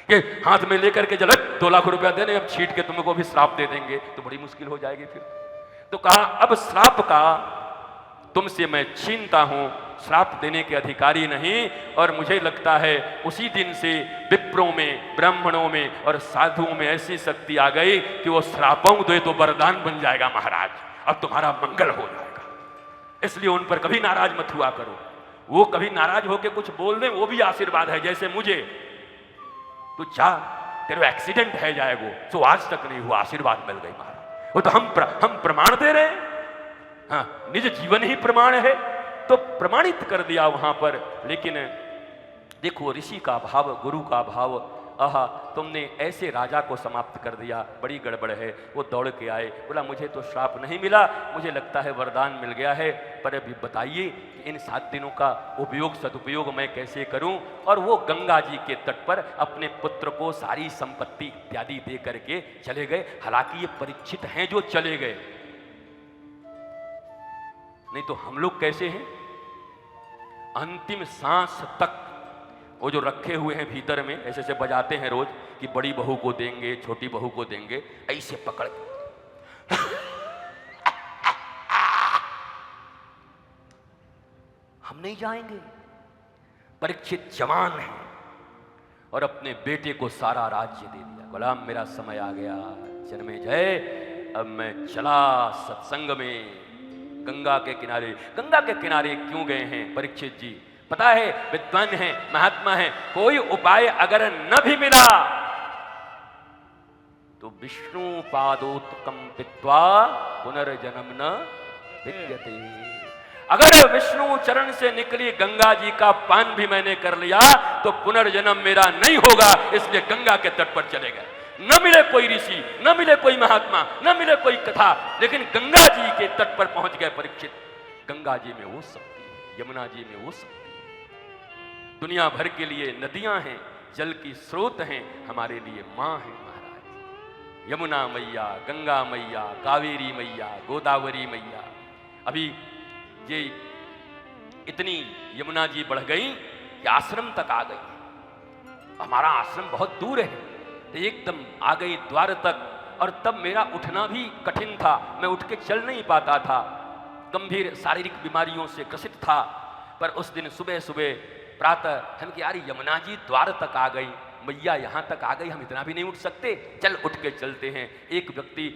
कि हाथ में लेकर के चलो 2 लाख रुपया देने, अब छीट के तुमको भी श्राप दे देंगे, तो बड़ी मुश्किल हो जाएगी फिर। तो कहा अब श्राप का तुमसे मैं छीनता हूं, श्राप देने के अधिकारी नहीं। और मुझे लगता है उसी दिन से विप्रों में, ब्राह्मणों में और साधुओं में ऐसी शक्ति आ गई कि वो श्रापों दे तो वरदान बन जाएगा, महाराज अब तुम्हारा मंगल हो जाएगा। इसलिए उन पर कभी नाराज मत हुआ करो। वो कभी नाराज होकर कुछ बोल दें वो भी आशीर्वाद है। जैसे मुझे तो जा तेरे एक्सीडेंट है जाए वो, तो आज तक नहीं हुआ, आशीर्वाद मिल गई महाराज। वो तो हम प्रमाण दे रहे हैं, हाँ निज जीवन ही प्रमाण है, तो प्रमाणित कर दिया वहां पर। लेकिन देखो ऋषि का भाव, गुरु का भाव, आहा तुमने ऐसे राजा को समाप्त कर दिया, बड़ी गड़बड़ है। वो दौड़ के आए, बोला मुझे तो श्राप नहीं मिला, मुझे लगता है वरदान मिल गया है, पर अभी बताइए कि इन 7 दिनों का उपयोग सदुपयोग मैं कैसे करूं। और वो गंगा जी के तट पर अपने पुत्र को सारी संपत्ति इत्यादि दे करके चले गए। हालांकि ये परीक्षित हैं जो चले गए, नहीं तो हम लोग कैसे हैं, अंतिम सांस तक वो जो रखे हुए हैं भीतर में, ऐसे ऐसे बजाते हैं रोज कि बड़ी बहू को देंगे, छोटी बहू को देंगे, ऐसे पकड़ हम नहीं जाएंगे। परीक्षित जवान है और अपने बेटे को सारा राज्य दे दिया। गुलाम मेरा समय आ गया, जन्मेजय अब मैं चला सत्संग में। गंगा के किनारे, गंगा के किनारे क्यों गए हैं परीक्षित जी? पता है विद्वान है, महात्मा है, कोई उपाय अगर न भी मिला तो विष्णु पादोत्कम पित्वा पुनर्जन्म न विद्यते। अगर विष्णु चरण से निकली गंगा जी का पान भी मैंने कर लिया तो पुनर्जन्म मेरा नहीं होगा। इसलिए गंगा के तट पर चले गए। न मिले कोई ऋषि, न मिले कोई महात्मा, न मिले कोई कथा, लेकिन गंगा जी के तट पर पहुंच गए परीक्षित। गंगा जी में वो शक्ति है, यमुना जी में वो शक्ति है। दुनिया भर के लिए नदियां हैं, जल की स्रोत हैं, हमारे लिए मां है महाराज। यमुना मैया, गंगा मैया, कावेरी मैया, गोदावरी मैया। अभी ये इतनी यमुना जी बढ़ गई कि आश्रम तक आ गई। हमारा आश्रम बहुत दूर है, तो एकदम आ गई द्वार तक। और तब मेरा उठना भी कठिन था, मैं उठ के चल नहीं पाता था, गंभीर शारीरिक बीमारियों से ग्रसित था। पर उस दिन सुबह सुबह प्रातः हम कि यार यमुना जी द्वार तक आ गई, मैया यहाँ तक आ गई, हम इतना भी नहीं उठ सकते, चल उठ के चलते हैं। एक व्यक्ति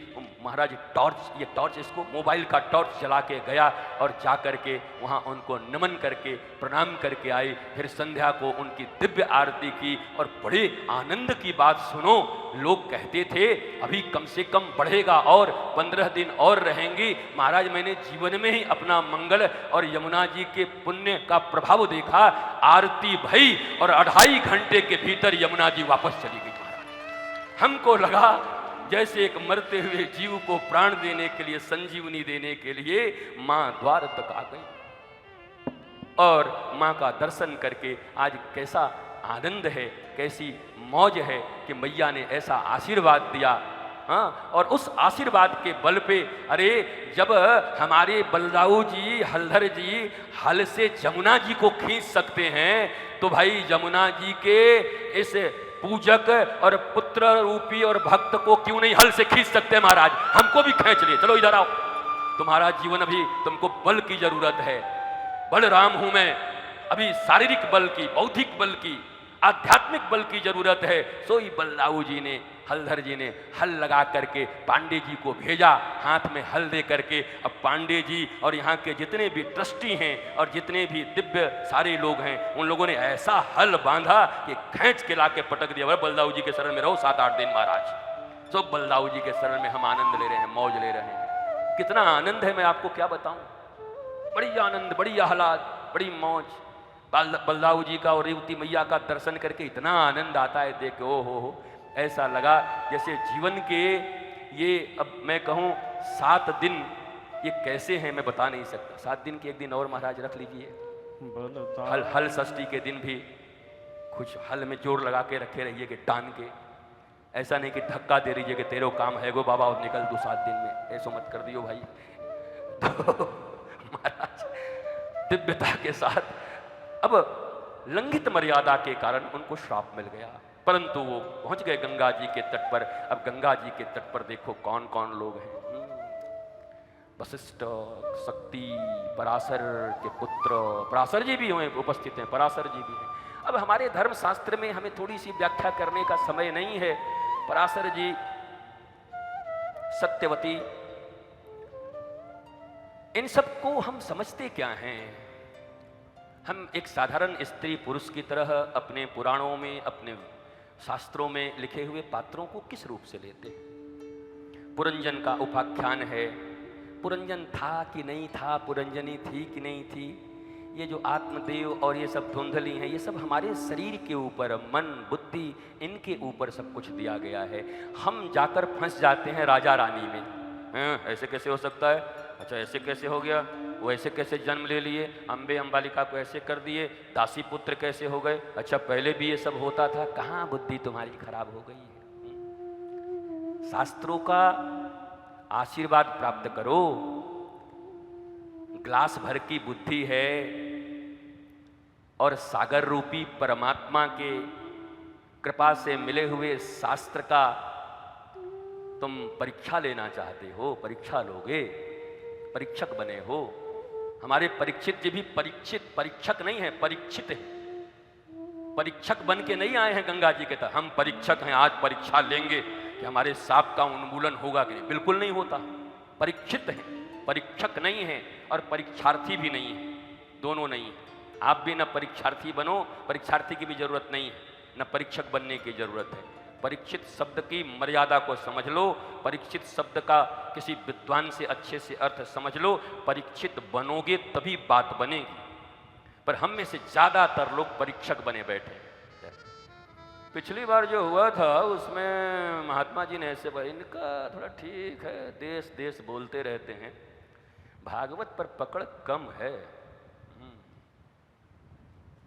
महाराज टॉर्च इसको मोबाइल का टॉर्च जला के गया और जा करके वहाँ उनको नमन करके प्रणाम करके आए। फिर संध्या को उनकी दिव्य आरती की। और बड़े आनंद की बात सुनो, लोग कहते थे अभी कम से कम बढ़ेगा और 15 दिन और रहेंगी। महाराज मैंने जीवन में ही अपना मंगल और यमुना जी के पुण्य का प्रभाव देखा। आरती भई और 2.5 घंटे के भीतर यमुना जी वापस चली गई। महाराज हमको लगा जैसे एक मरते हुए जीव को प्राण देने के लिए, संजीवनी देने के लिए मां द्वार तक आ गई। और मां का दर्शन करके आज कैसा आनंद है, कैसी मौज है कि मैया ने ऐसा आशीर्वाद दिया। हाँ, और उस आशीर्वाद के बल पे, अरे जब हमारे बलदाऊ जी, हलधर जी हल से जमुना जी को खींच सकते हैं तो भाई जमुना जी के इस पूजक और पुत्र रूपी और भक्त को क्यों नहीं हल से खींच सकते महाराज? हमको भी खींच लिए, चलो इधर आओ, तुम्हारा जीवन अभी तुमको बल की जरूरत है। बलराम हूं मैं, अभी शारीरिक बल की, बौद्धिक बल की, आध्यात्मिक बल की जरूरत है। सोई बलदाऊ जी ने, हलधर जी ने हल लगा करके पांडे जी को भेजा, हाथ में हल दे करके। अब पांडे जी और यहाँ के जितने भी ट्रस्टी हैं और जितने भी दिव्य सारे लोग हैं, उन लोगों ने ऐसा हल बांधा कि खींच के ला के पटक दिया। बलदाऊ जी के शरण में रहो 7-8 दिन महाराज। तो बलदाऊ जी के शरण में हम आनंद ले रहे हैं, मौज ले रहे हैं। कितना आनंद है मैं आपको क्या बताऊं। बड़ी आनंद, बड़ी आह्लाद, बड़ी मौज। बलदाऊ जी का और रेवती मैया का दर्शन करके इतना आनंद आता है देख के, ओ हो, ऐसा लगा जैसे जीवन के ये, अब मैं कहूँ 7 दिन ये कैसे हैं मैं बता नहीं सकता। 7 दिन के एक दिन और महाराज रख लीजिए। हल षष्ठी के दिन भी कुछ हल में जोर लगा के रखे रहिए कि टान के, ऐसा नहीं कि धक्का दे दीजिए कि तेरे काम है गो बाबा और निकल दो 7 दिन में, ऐसा मत कर दियो भाई। तो महाराज दिव्यता के साथ, अब लंघित मर्यादा के कारण उनको श्राप मिल गया। परंतु वो पहुंच गए गंगा जी के तट पर। अब गंगा जी के तट पर देखो कौन कौन लोग हैं। वशिष्ठ, शक्ति, पराशर के पुत्र पराशर जी भी हुए उपस्थित हैं, पराशर जी भी हैं। अब हमारे धर्म शास्त्र में हमें थोड़ी सी व्याख्या करने का समय नहीं है। पराशर जी, सत्यवती, इन सब को हम समझते क्या हैं? हम एक साधारण स्त्री पुरुष की तरह अपने पुराणों में, अपने शास्त्रों में लिखे हुए पात्रों को किस रूप से लेते हैं? पुरंजन का उपाख्यान है, पुरंजन था कि नहीं था, पुरंजनी थी कि नहीं थी, ये जो आत्मदेव और ये सब धुंधली हैं, ये सब हमारे शरीर के ऊपर, मन, बुद्धि, इनके ऊपर सब कुछ दिया गया है। हम जाकर फंस जाते हैं राजा रानी में। ऐसे कैसे हो सकता है? अच्छा ऐसे कैसे हो गया? वो ऐसे कैसे जन्म ले लिए? अम्बे अम्बालिका को ऐसे कर दिए, दासी पुत्र कैसे हो गए? अच्छा पहले भी ये सब होता था। कहाँ बुद्धि तुम्हारी खराब हो गई है? शास्त्रों का आशीर्वाद प्राप्त करो। ग्लास भर की बुद्धि है और सागर रूपी परमात्मा के कृपा से मिले हुए शास्त्र का तुम परीक्षा लेना चाहते हो, परीक्षा लोगे, परीक्षक बने हो। हमारे परीक्षित जी भी परीक्षक नहीं है, परीक्षित है। परीक्षक बन के नहीं आए हैं गंगा जी के तट। हम परीक्षक हैं, आज परीक्षा लेंगे कि हमारे सांप का उन्मूलन होगा कि नहीं। बिल्कुल नहीं होता। परीक्षित है, परीक्षक नहीं है, और परीक्षार्थी भी नहीं है, दोनों नहीं है। आप भी न परीक्षार्थी बनो, परीक्षार्थी की भी जरूरत नहीं है, न परीक्षक बनने की जरूरत है। परीक्षित शब्द की मर्यादा को समझ लो, परीक्षित शब्द का किसी विद्वान से अच्छे से अर्थ समझ लो। परीक्षित बनोगे तभी बात बनेगी। पर हम में से ज्यादातर लोग परीक्षक बने बैठे। पिछली बार जो हुआ था उसमें महात्मा जी ने ऐसे बोला, इनका थोड़ा ठीक है, देश देश बोलते रहते हैं, भागवत पर पकड़ कम है।